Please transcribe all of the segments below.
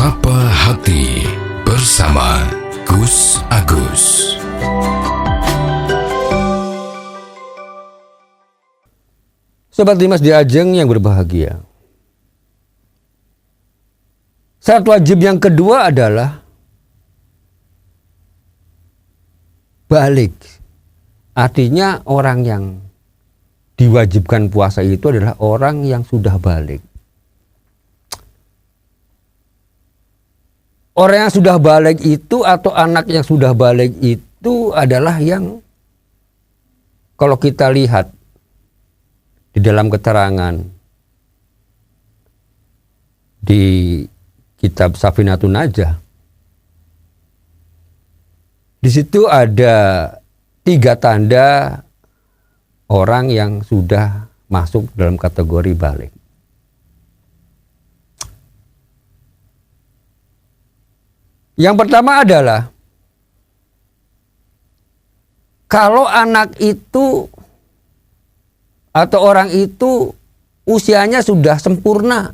Sapa Hati bersama Gus Agus. Sobat Dimas Diajeng yang berbahagia. Syarat wajib yang kedua adalah balik. Artinya orang yang diwajibkan puasa itu adalah orang yang sudah balik. Orang yang sudah balik itu atau anak yang sudah balik itu adalah yang kalau kita lihat di dalam keterangan di kitab Safinatun Najah, di situ ada 3 tanda orang yang sudah masuk dalam kategori balik. Yang pertama adalah kalau anak itu atau orang itu usianya sudah sempurna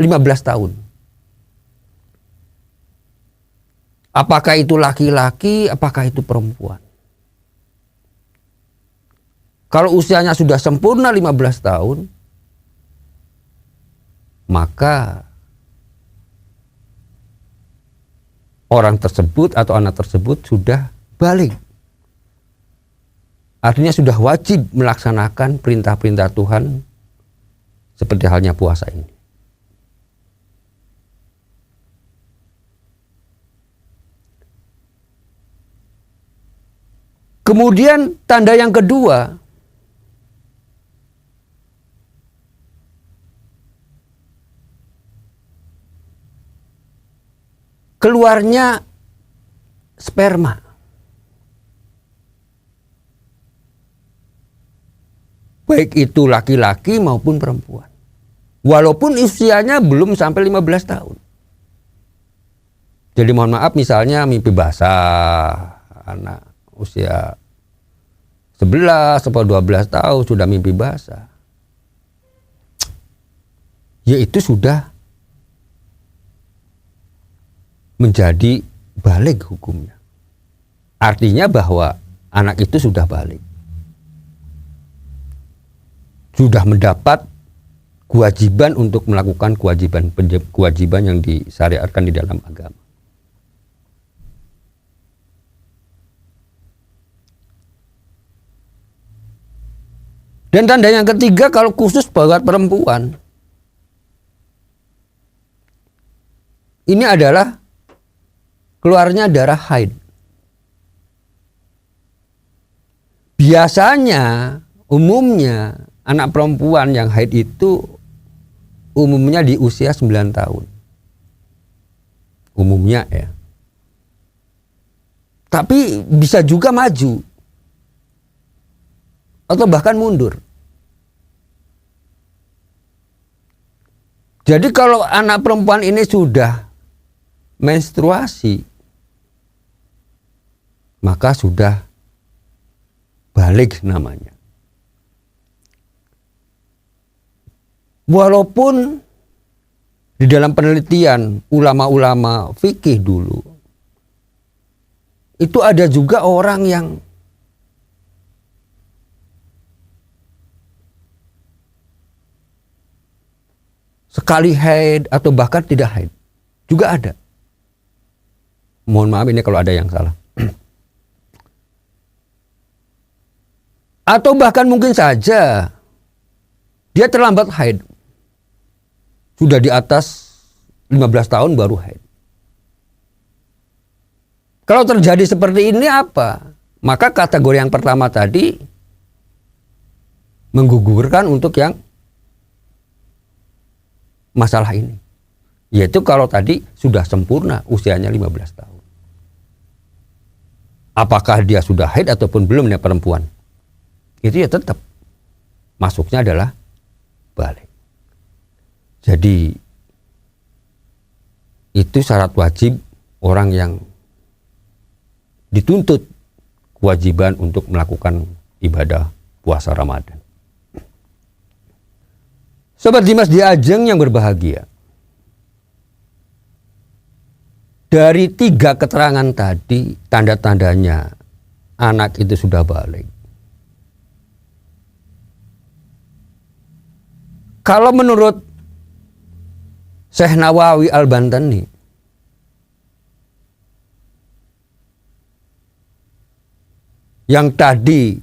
15 tahun. Apakah itu laki-laki, apakah itu perempuan? Kalau usianya sudah sempurna 15 tahun, maka orang tersebut atau anak tersebut sudah balik. Artinya sudah wajib melaksanakan perintah-perintah Tuhan seperti halnya puasa ini. Kemudian tanda yang kedua, keluarnya sperma. Baik itu laki-laki maupun perempuan. Walaupun usianya belum sampai 15 tahun. Jadi mohon maaf misalnya mimpi basah, anak usia 11 atau 12 tahun sudah mimpi basah. Yaitu sudah menjadi balik hukumnya. Artinya bahwa anak itu sudah balik. Sudah mendapat kewajiban untuk melakukan kewajiban yang disyariatkan di dalam agama. Dan tanda yang ketiga kalau khusus buat perempuan, ini adalah keluarnya darah haid. Biasanya, umumnya anak perempuan yang haid itu umumnya di usia 9 tahun. Umumnya ya. Tapi bisa juga maju. Atau bahkan mundur. Jadi kalau anak perempuan ini sudah menstruasi, maka sudah balik namanya. Walaupun di dalam penelitian ulama-ulama fikih dulu, itu ada juga orang yang sekali haid atau bahkan tidak haid. Juga ada. Mohon maaf ini kalau ada yang salah. Atau bahkan mungkin saja dia terlambat haid. Sudah di atas 15 tahun baru haid. Kalau terjadi seperti ini apa? Maka kategori yang pertama tadi menggugurkan untuk yang masalah ini. Yaitu kalau tadi sudah sempurna usianya 15 tahun. Apakah dia sudah haid ataupun belum ya perempuan? Itu ya tetap masuknya adalah balik. Jadi itu syarat wajib orang yang dituntut kewajiban untuk melakukan ibadah puasa Ramadan. Sobat Dimas Diajeng yang berbahagia. Dari 3 keterangan tadi, tanda-tandanya anak itu sudah balik. Kalau menurut Syekh Nawawi Al-Bantani, yang tadi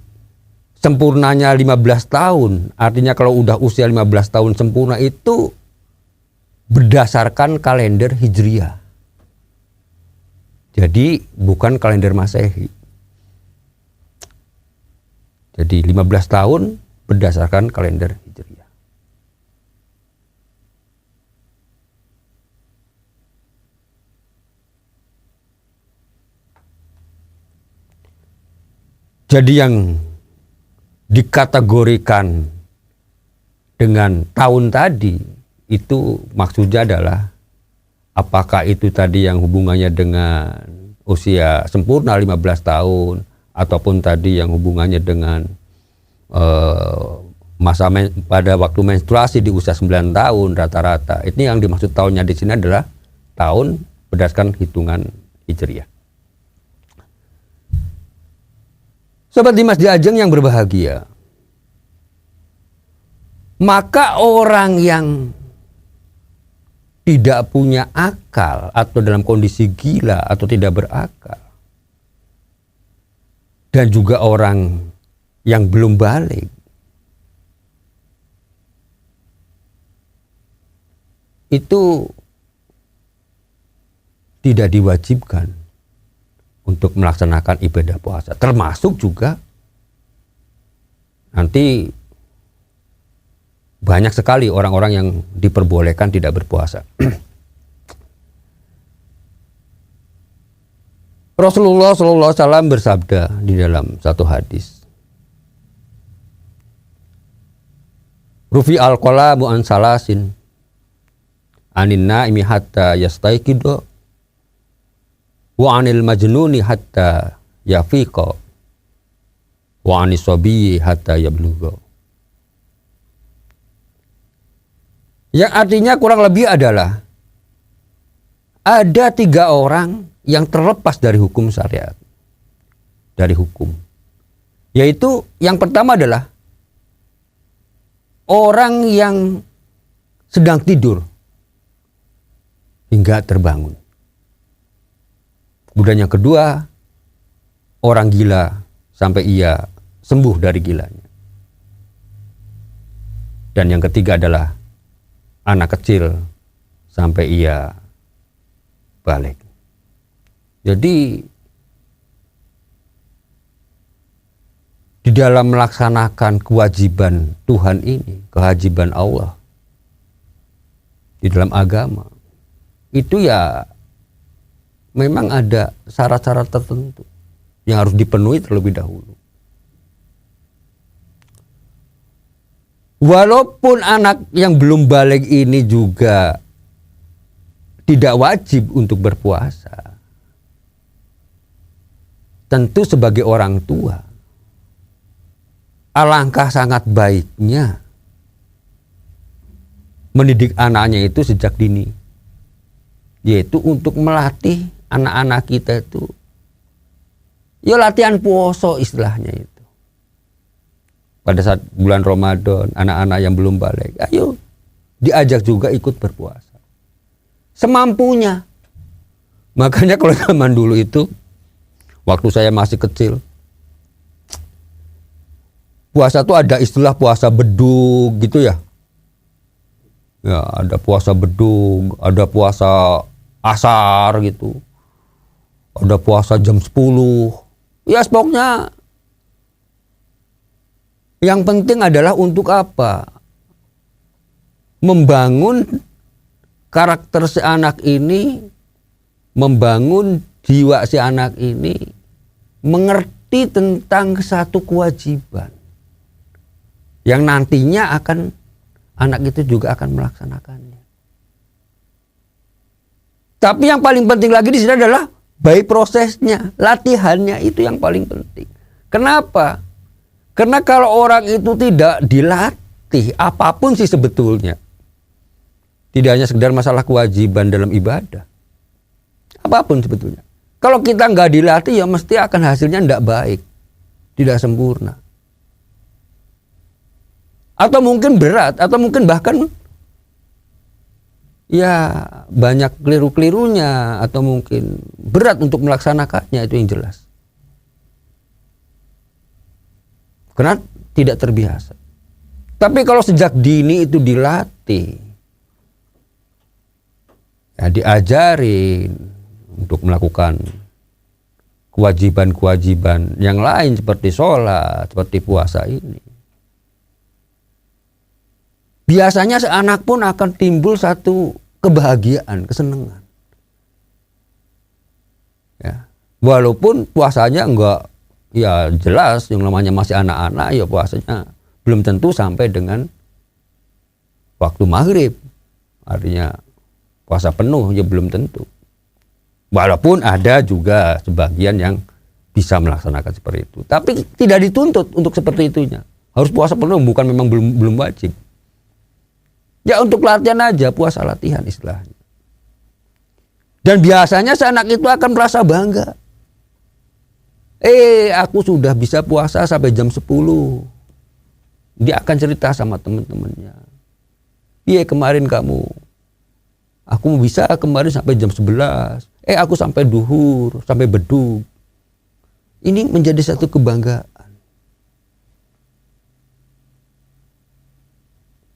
sempurnanya 15 tahun, artinya kalau udah usia 15 tahun sempurna itu berdasarkan kalender Hijriah. Jadi bukan kalender Masehi. Jadi 15 tahun berdasarkan kalender Hijriah. Jadi yang dikategorikan dengan tahun tadi itu maksudnya adalah apakah itu tadi yang hubungannya dengan usia sempurna 15 tahun ataupun tadi yang hubungannya dengan pada waktu menstruasi di usia 9 tahun rata-rata. Ini yang dimaksud tahunnya di sini adalah tahun berdasarkan hitungan Hijriah. Sobat Dimas Diajeng yang berbahagia, maka orang yang tidak punya akal atau dalam kondisi gila atau tidak berakal, dan juga orang yang belum balik, itu tidak diwajibkan untuk melaksanakan ibadah puasa. Termasuk juga nanti banyak sekali orang-orang yang diperbolehkan tidak berpuasa. Rasulullah SAW bersabda di dalam satu hadis, Rufi al-qalamu an salasin anin naimi hatta yastaiqido wa anil majnuni hatta yafiqa wa anis sabiyyi hatta yablugha. Yang artinya kurang lebih adalah ada 3 orang yang terlepas dari hukum syariat, dari hukum. Yaitu yang pertama adalah orang yang sedang tidur hingga terbangun. Kemudian yang kedua, orang gila sampai ia sembuh dari gilanya. Dan yang ketiga adalah anak kecil sampai ia balik. Jadi di dalam melaksanakan kewajiban Tuhan ini, kewajiban Allah di dalam agama, itu ya memang ada syarat-syarat tertentu yang harus dipenuhi terlebih dahulu. Walaupun anak yang belum balik ini juga tidak wajib untuk berpuasa, tentu sebagai orang tua, alangkah sangat baiknya mendidik anaknya itu sejak dini, yaitu untuk melatih anak-anak kita itu, ya latihan puasa istilahnya itu. Pada saat bulan Ramadan, anak-anak yang belum balik, ayo diajak juga ikut berpuasa semampunya. Makanya kalau zaman dulu itu, waktu saya masih kecil, puasa tuh ada istilah puasa bedug gitu ya. Ya, ada puasa bedug, ada puasa asar gitu, ada puasa jam 10. Ya pokoknya yang penting adalah untuk apa? Membangun karakter si anak ini, membangun jiwa si anak ini, mengerti tentang satu kewajiban yang nantinya anak itu juga akan melaksanakannya. Tapi yang paling penting lagi di sini adalah baik prosesnya, latihannya itu yang paling penting. Kenapa? Karena kalau orang itu tidak dilatih apapun sih sebetulnya, tidak hanya sekedar masalah kewajiban dalam ibadah, apapun sebetulnya. Kalau kita nggak dilatih ya mesti akan hasilnya tidak baik, tidak sempurna. Atau mungkin berat, atau mungkin bahkan ya banyak keliru-kelirunya, atau mungkin berat untuk melaksanakannya, itu yang jelas. Karena tidak terbiasa. Tapi kalau sejak dini itu dilatih, ya diajarin untuk melakukan kewajiban-kewajiban yang lain seperti sholat, seperti puasa ini, biasanya seanak pun akan timbul satu kebahagiaan, kesenangan. Ya. Walaupun puasanya enggak, ya jelas yang namanya masih anak-anak, ya puasanya belum tentu sampai dengan waktu maghrib. Artinya puasa penuh ya belum tentu. Walaupun ada juga sebagian yang bisa melaksanakan seperti itu. Tapi tidak dituntut untuk seperti itunya. Harus puasa penuh, bukan memang belum wajib. Ya untuk latihan aja, puasa latihan istilahnya. Dan biasanya si anak itu akan merasa bangga. Aku sudah bisa puasa sampai jam 10. Dia akan cerita sama teman-temannya. Iya kemarin kamu. Aku bisa kemarin sampai jam 11. Aku sampai duhur, sampai beduk. Ini menjadi satu kebanggaan.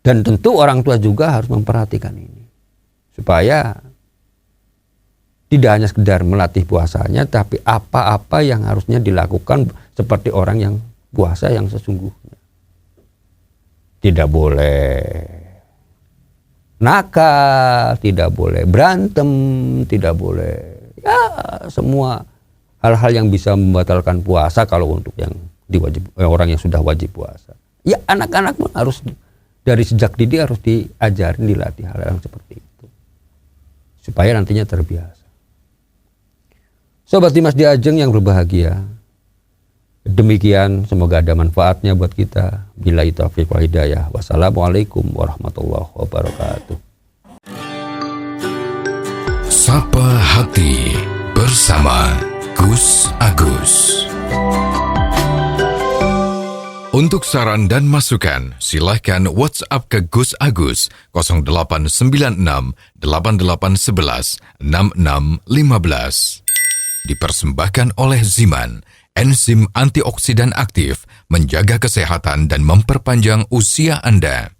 Dan tentu orang tua juga harus memperhatikan ini. Supaya tidak hanya sekedar melatih puasanya, tapi apa-apa yang harusnya dilakukan seperti orang yang puasa yang sesungguhnya. Tidak boleh nakal, tidak boleh berantem, tidak boleh ya semua hal-hal yang bisa membatalkan puasa kalau untuk yang orang yang sudah wajib puasa. Ya anak-anak pun harus dari sejak dini harus diajarin, dilatih hal yang seperti itu. Supaya nantinya terbiasa. Sobat Dimas Di Ajeng yang berbahagia. Demikian, semoga ada manfaatnya buat kita. Billahi taufiq wal hidayah. Wassalamualaikum warahmatullahi wabarakatuh. Sapa Hati bersama Gus Agus. Untuk saran dan masukan, silahkan WhatsApp ke Gus Agus 0896 8811 6615. Dipersembahkan oleh Ziman, enzim antioksidan aktif, menjaga kesehatan dan memperpanjang usia Anda.